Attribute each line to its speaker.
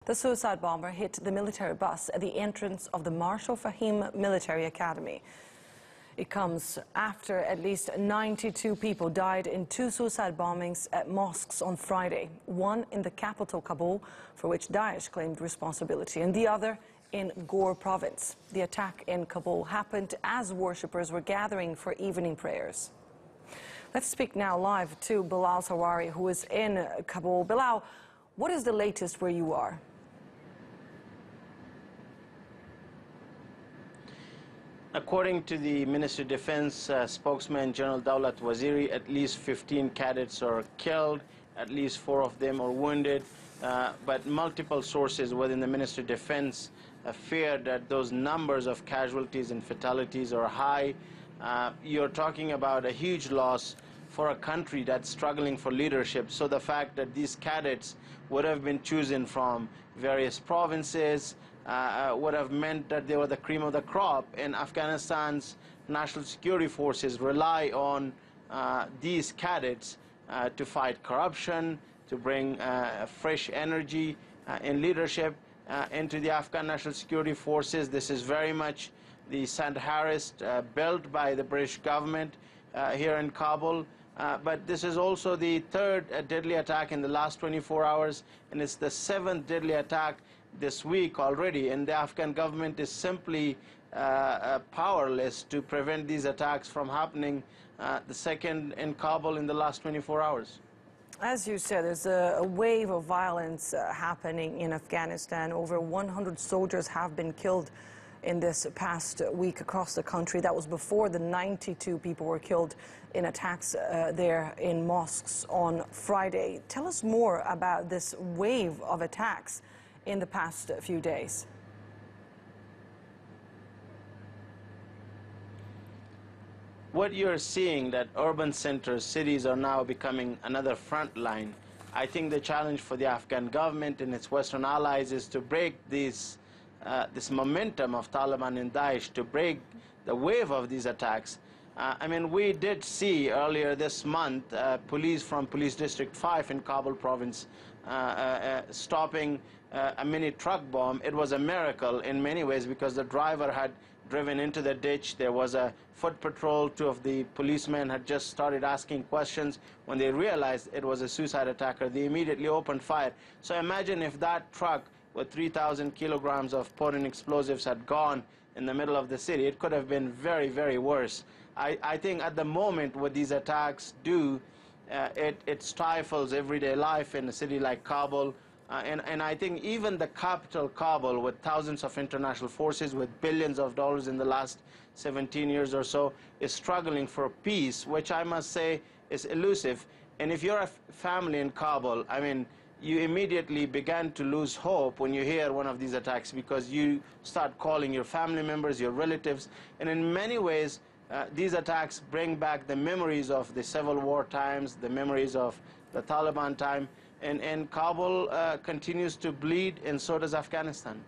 Speaker 1: The suicide bomber hit the military bus at the entrance of the Marshal Fahim Military Academy. It comes after at least 92 people died in two suicide bombings at mosques on Friday, one in the capital Kabul, for which Daesh claimed responsibility, and the other in Ghor province. The attack in Kabul happened as worshippers were gathering for evening prayers. Let's speak now live to Bilal Sawari, who is in Kabul. Bilal, what is the latest where you are?
Speaker 2: According to the Ministry of Defense spokesman General Dawlat Waziri, at least 15 cadets are killed, at least 4 of them are wounded, but multiple sources within the Ministry of Defense fear that those numbers of casualties and fatalities are high. You're talking about a huge loss for a country that's struggling for leadership. So the fact that these cadets would have been chosen from various provinces would have meant that they were the cream of the crop, and Afghanistan's national security forces rely on these cadets to fight corruption, to bring fresh energy and leadership into the Afghan national security forces. This is very much the St. Harris built by the British government here in Kabul. But this is also the third deadly attack in the last 24 hours, and it's the 7th deadly attack this week already, and the Afghan government is simply powerless to prevent these attacks from happening, the second in Kabul in the last 24 hours.
Speaker 1: As you said, there's a wave of violence happening in Afghanistan. Over 100 soldiers have been killed in this past week across the country. That was before the 92 people were killed in attacks there in mosques on Friday. Tell us more about this wave of attacks in the past few days.
Speaker 2: What you're seeing, that urban centers, cities are now becoming another front line. I think the challenge for the Afghan government and its Western allies is to break this momentum of Taliban and Daesh, to break the wave of these attacks. I mean, we did see earlier this month police from Police District 5 in Kabul province stopping a mini truck bomb. It was a miracle in many ways because the driver had driven into the ditch. There was a foot patrol. 2 of the policemen had just started asking questions. When they realized it was a suicide attacker, they immediately opened fire. So imagine if that truck with 3,000 kilograms of potent explosives had gone in the middle of the city. It could have been very, very worse. I think at the moment what these attacks do, it stifles everyday life in a city like Kabul. And I think even the capital, Kabul, with thousands of international forces, with billions of dollars in the last 17 years or so, is struggling for peace, which I must say is elusive. And if you're a family in Kabul, I mean, you immediately began to lose hope when you hear one of these attacks, because you start calling your family members, your relatives, and in many ways, these attacks bring back the memories of the Civil War times, the memories of the Taliban time, and Kabul continues to bleed, and so does Afghanistan.